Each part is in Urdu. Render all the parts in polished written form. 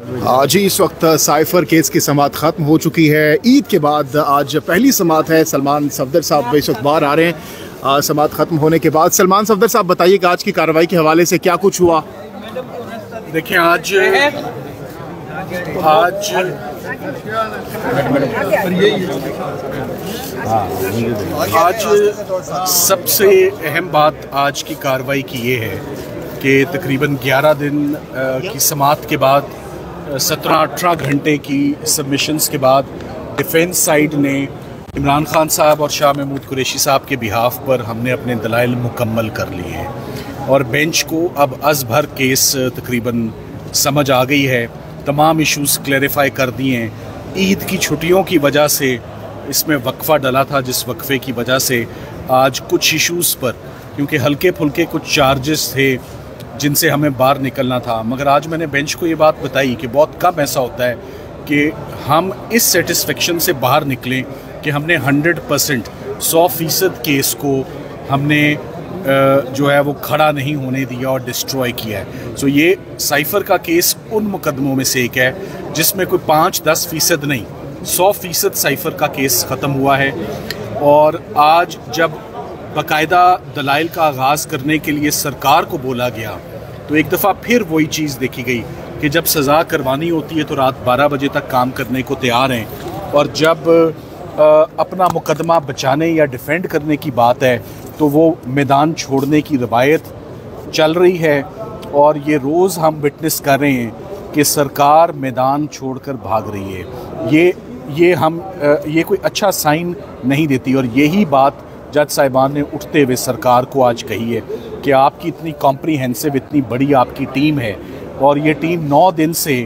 جی اس وقت سائفر کیس کی سماعت ختم ہو چکی ہے۔ عید کے بعد آج پہلی سماعت ہے۔ سلمان صفدر صاحب اس وقت باہر آ رہے ہیں سماعت ختم ہونے کے بعد۔ سلمان صفدر صاحب بتائیے کہ آج کی کارروائی کے حوالے سے کیا کچھ ہوا؟ دیکھیں آج سب سے اہم بات آج کی کارروائی کی یہ ہے کہ تقریباً 11 دن کی سماعت کے بعد 17-18 گھنٹے کی سبمیشنز کے بعد ڈیفینس سائیڈ نے عمران خان صاحب اور شاہ محمود قریشی صاحب کے بہاف پر ہم نے اپنے دلائل مکمل کر لیے ہیں اور بینچ کو اب از بھر کیس تقریباً سمجھ آ گئی ہے۔ تمام ایشوز کلیریفائی کر دیے ہیں۔ عید کی چھٹیوں کی وجہ سے اس میں وقفہ ڈلا تھا، جس وقفے کی وجہ سے آج کچھ ایشوز پر کیونکہ ہلکے پھلکے کچھ چارجز تھے جن سے ہمیں باہر نکلنا تھا، مگر آج میں نے بینچ کو یہ بات بتائی کہ بہت کم ایسا ہوتا ہے کہ ہم اس سیٹسفیکشن سے باہر نکلیں کہ ہم نے 100% 100% کیس کو ہم نے جو ہے وہ کھڑا نہیں ہونے دیا اور ڈسٹروائے کیا ہے۔ سو یہ سائفر کا کیس ان مقدموں میں سے ایک ہے جس میں کوئی 5-10% نہیں، 100% سائفر کا کیس ختم ہوا ہے۔ اور آج جب باقاعدہ دلائل کا آغاز کرنے کے لیے سرکار کو بولا گیا تو ایک دفعہ پھر وہی چیز دیکھی گئی کہ جب سزا کروانی ہوتی ہے تو رات 12 بجے تک کام کرنے کو تیار ہیں، اور جب اپنا مقدمہ بچانے یا ڈیفینڈ کرنے کی بات ہے تو وہ میدان چھوڑنے کی روایت چل رہی ہے۔ اور یہ روز ہم وٹنس کر رہے ہیں کہ سرکار میدان چھوڑ کر بھاگ رہی ہے۔ یہ کوئی اچھا سائن نہیں دیتی، اور یہی بات جج صاحبان نے اٹھتے ہوئے سرکار کو آج کہی ہے کہ آپ کی اتنی کمپریہنسو، اتنی بڑی آپ کی ٹیم ہے اور یہ ٹیم 9 دن سے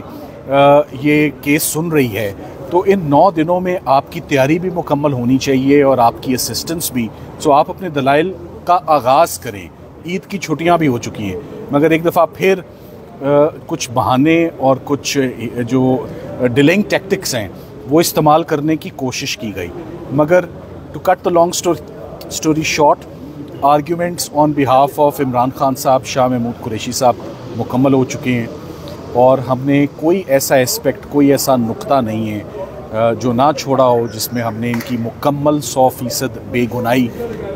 یہ کیس سن رہی ہے، تو ان 9 دنوں میں آپ کی تیاری بھی مکمل ہونی چاہیے اور آپ کی اسسٹنس بھی۔ سو آپ اپنے دلائل کا آغاز کریں۔ عید کی چھٹیاں بھی ہو چکی ہیں، مگر ایک دفعہ پھر کچھ بہانے اور کچھ جو ڈیلنگ ٹیکٹکس ہیں وہ استعمال کرنے کی کوشش کی گئی، مگر to cut the long story short, arguments on behalf of Imran Khan صاحب، شاہ محمود قریشی صاحب مکمل ہو چکے ہیں، اور ہم نے کوئی ایسا اسپیکٹ، کوئی ایسا نقطہ نہیں ہے جو نہ چھوڑا ہو جس میں ہم نے ان کی مکمل 100% بے گناہی۔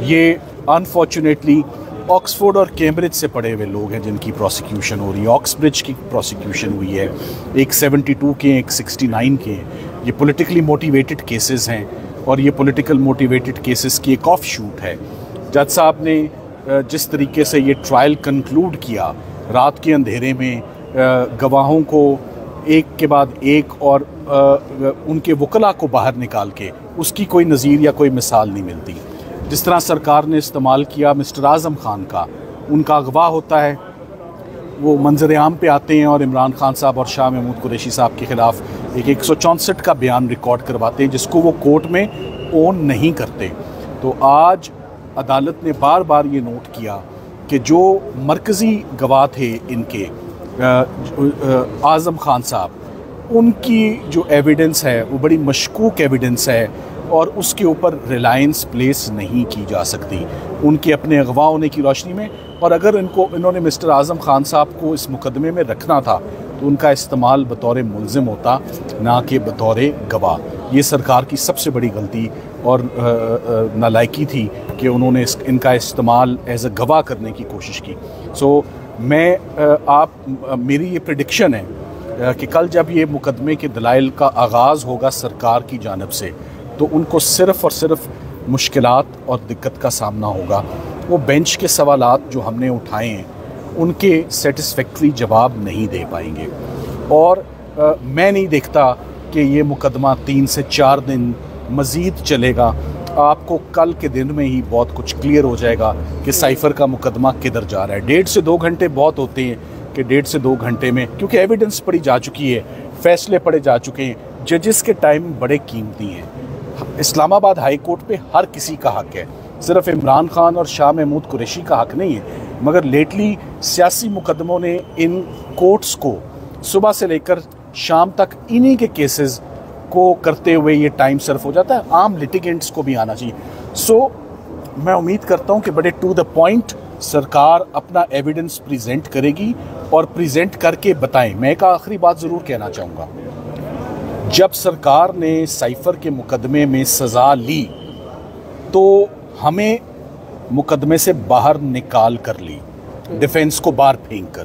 یہ انفارچونیٹلی آکسفورڈ اور کیمبرج سے پڑھے ہوئے لوگ ہیں جن کی پروسیکیوشن ہو رہی ہے۔ آکسبرج کی پروسیکیوشن ہوئی ہے، ایک 72 کے، ایک 69 کے۔ یہ پولیٹیکلی موٹیویٹڈ کیسز ہیں، اور یہ پولیٹیکل موٹیویٹڈ کیسز کی ایک آف شوٹ ہے۔ جج صاحب نے جس طریقے سے یہ ٹرائل کنکلوڈ کیا، رات کے اندھیرے میں گواہوں کو ایک کے بعد ایک اور ان کے وکلاء کو باہر نکال کے، اس کی کوئی نظیر یا کوئی مثال نہیں ملتی۔ جس طرح سرکار نے استعمال کیا مسٹر اعظم خان کا، ان کا اغوا ہوتا ہے، وہ منظر عام پہ آتے ہیں اور عمران خان صاحب اور شاہ محمود قریشی صاحب کے خلاف ایک 164 کا بیان ریکارڈ کرواتے ہیں جس کو وہ کورٹ میں اون نہیں کرتے۔ تو آج عدالت نے بار بار یہ نوٹ کیا کہ جو مرکزی گواہ تھے ان کے اعظم خان صاحب، ان کی جو ایویڈنس ہے وہ بڑی مشکوک ایویڈنس ہے اور اس کے اوپر ریلائنس پلیس نہیں کی جا سکتی ان کے اپنے اغوا ہونے کی روشنی میں۔ اور اگر انہوں نے مسٹر اعظم خان صاحب کو اس مقدمے میں رکھنا تھا تو ان کا استعمال بطور ملزم ہوتا، نہ کہ بطور گواہ۔ یہ سرکار کی سب سے بڑی غلطی اور نالائکی تھی کہ انہوں نے ان کا استعمال ایز اے گواہ کرنے کی کوشش کی۔ سو میری یہ پریڈکشن ہے کہ کل جب یہ مقدمے کے دلائل کا آغاز ہوگا سرکار کی جانب سے، تو ان کو صرف اور صرف مشکلات اور دقت کا سامنا ہوگا۔ وہ بینچ کے سوالات جو ہم نے اٹھائے ہیں ان کے سیٹسفیکٹری جواب نہیں دے پائیں گے، اور میں نہیں دیکھتا کہ یہ مقدمہ 3 سے 4 دن مزید چلے گا۔ آپ کو کل کے دن میں ہی بہت کچھ کلیئر ہو جائے گا کہ سائفر کا مقدمہ کدھر جا رہا ہے۔ 1.5 سے 2 گھنٹے بہت ہوتے ہیں کہ 1.5 سے 2 گھنٹے میں، کیونکہ ایویڈنس پڑھی جا چکی ہے، فیصلے پڑھے جا چکے ہیں، ججز کے ٹائم بڑے قیمتی ہیں۔ اسلام آباد ہائی کورٹ پہ ہر کسی کا حق ہے، صرف عمران خان اور شاہ محمود قریشی کا حق نہیں ہے، مگر لیٹلی سیاسی مقدموں نے ان کورٹس کو صبح سے لے کر شام تک انہی کے کیسز کو کرتے ہوئے یہ ٹائم صرف ہو جاتا ہے۔ عام لیٹیگنٹس کو بھی آنا چاہیے۔ سو میں امید کرتا ہوں کہ بڑے ٹو دا پوائنٹ سرکار اپنا ایویڈنس پریزنٹ کرے گی اور پریزنٹ کر کے بتائیں. میں ایک آخری بات ضرور کہنا چاہوں گا. جب سرکار نے سائفر کے مقدمے میں سزا لی تو ہمیں مقدمے سے باہر نکال کر لی, ڈیفینس کو باہر پھینک کر.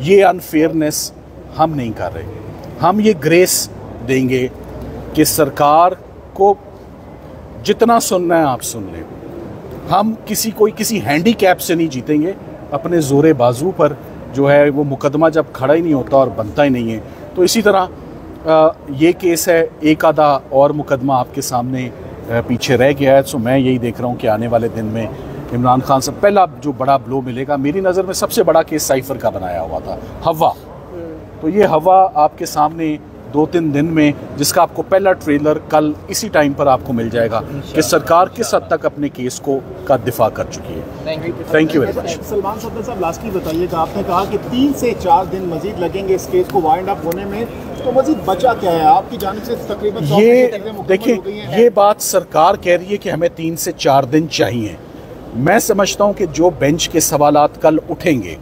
یہ انفیئرنیس ہم نہیں کر رہے. ہم یہ گریس دیں گے کہ سرکار کو جتنا سننا ہے آپ سن لیں. ہم کسی ہینڈی کیپ سے نہیں جیتیں گے. اپنے زور بازو پر جو ہے وہ مقدمہ جب کھڑا ہی نہیں ہوتا اور بنتا ہی نہیں ہے. تو اسی طرح یہ کیس ہے, ایک آدھا اور مقدمہ آپ کے سامنے پیچھے رہ گیا ہے. سو میں یہی دیکھ رہا ہوں کہ آنے والے دن میں عمران خان سے پہلا جو بڑا بلو ملے گا, میری نظر میں سب سے بڑا کیس سائفر کا بنایا ہوا تھا, ہوا. تو یہ ہوا آپ کے سامنے 2-3 دن میں, جس کا آپ کو پہلا ٹریلر کل اسی ٹائم پر آپ کو مل جائے گا کہ سرکار کس حد تک اپنے کیس کا دفاع کر چکی ہے. Thank you very much. Salman Safdar صاحب, لاسٹلی بتائیے گا, آپ نے کہا کہ 3 سے 4 دن مزید لگیں گے اس کیس کو وائنڈ اپ ہونے میں, تو مزید بچا کیا ہے آپ کی جانب سے؟ تقریباً یہ دیکھیں, یہ بات سرکار کہہ رہی ہے کہ ہمیں 3 سے 4 دن چاہیے. میں سمجھتا ہوں کہ جو بینچ کے سوالات کل اٹھیں گے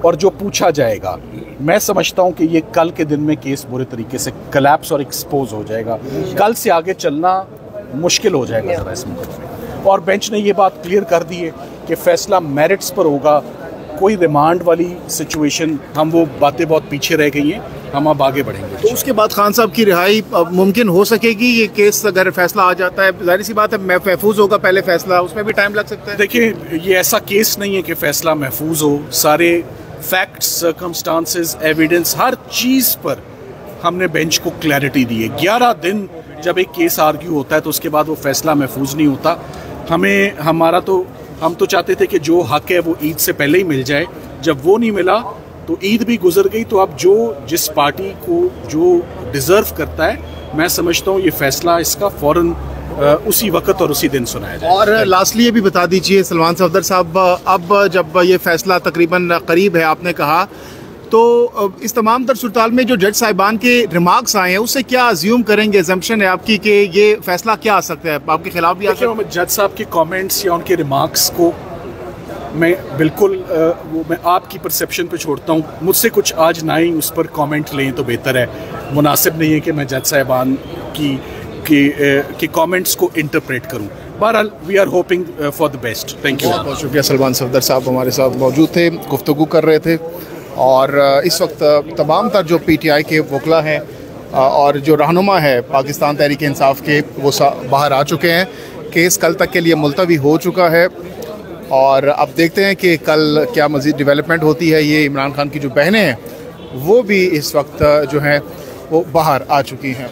اور جو پوچھا جائے گا, میں سمجھتا ہوں کہ یہ کل کے دن میں کیس برے طریقے سے کلیپس اور ایکسپوز ہو جائے گا. کل سے آگے چلنا مشکل ہو جائے گا ذرا اس مقدمے میں. اور بینچ نے یہ بات کلیئر کر دی ہے کہ فیصلہ میرٹس پر ہوگا. کوئی ریمانڈ والی سچویشن, ہم وہ باتیں بہت پیچھے رہ گئی ہیں, ہم اب آگے بڑھیں گے. تو اس کے بعد خان صاحب کی رہائی ممکن ہو سکے گی؟ یہ کیس اگر فیصلہ آ جاتا ہے, ظاہر سی بات ہے محفوظ ہوگا پہلے فیصلہ, اس میں بھی ٹائم لگ سکتا ہے. دیکھیں, یہ ایسا کیس نہیں ہے کہ فیصلہ محفوظ ہو. سارے فیکٹس, سرکمسٹانسز, ایویڈنس, ہر چیز پر ہم نے بینچ کو کلیئرٹی دی ہے. 11 دن جب ایک کیس آرگیو ہوتا ہے تو اس کے بعد وہ فیصلہ محفوظ نہیں ہوتا. ہم تو چاہتے تھے کہ جو حق ہے وہ عید سے پہلے ہی مل جائے. جب وہ نہیں ملا تو عید بھی گزر گئی. تو اب جس پارٹی کو جو ڈیزرو کرتا ہے, میں سمجھتا ہوں یہ فیصلہ اس کا فوراً اسی وقت اور اسی دن سنایا جائے. اور لاسٹلی یہ بھی بتا دیجئے سلمان صفدر صاحب, اب جب یہ فیصلہ تقریباً قریب ہے آپ نے کہا, تو اس تمام تر صورتحال میں جو جج صاحبان کے ریمارکس آئے ہیں اس سے کیا ازیوم کریں گے, ایگزمپشن ہے آپ کی کہ یہ فیصلہ کیا آ سکتا ہے, آپ کے خلاف بھی آ سکتا ہے؟ جج صاحب کے کامنٹس یا ان کے ریمارکس کو میں بالکل میں آپ کی پرسیپشن پہ چھوڑتا ہوں. مجھ سے کچھ آج نہ ہی اس پر کامنٹ لیں تو بہتر ہے. مناسب نہیں ہے کہ میں جج صاحبان کی کامنٹس کو انٹرپریٹ کروں. بہرحال we are hoping for the best. Thank you. بہت شکریہ. سلمان صفدر صاحب ہمارے ساتھ موجود تھے, گفتگو کر رہے تھے. اور اس وقت تمام تر جو پی ٹی آئی کے وکلا ہیں اور جو رہنما ہے پاکستان تحریک انصاف کے, وہ باہر آ چکے ہیں. کیس کل تک کے لیے ملتوی ہو چکا ہے اور اب دیکھتے ہیں کہ کل کیا مزید ڈیولپمنٹ ہوتی ہے. یہ عمران خان کی جو بہنیں ہیں وہ بھی اس وقت جو ہیں وہ باہر آ چکی ہیں.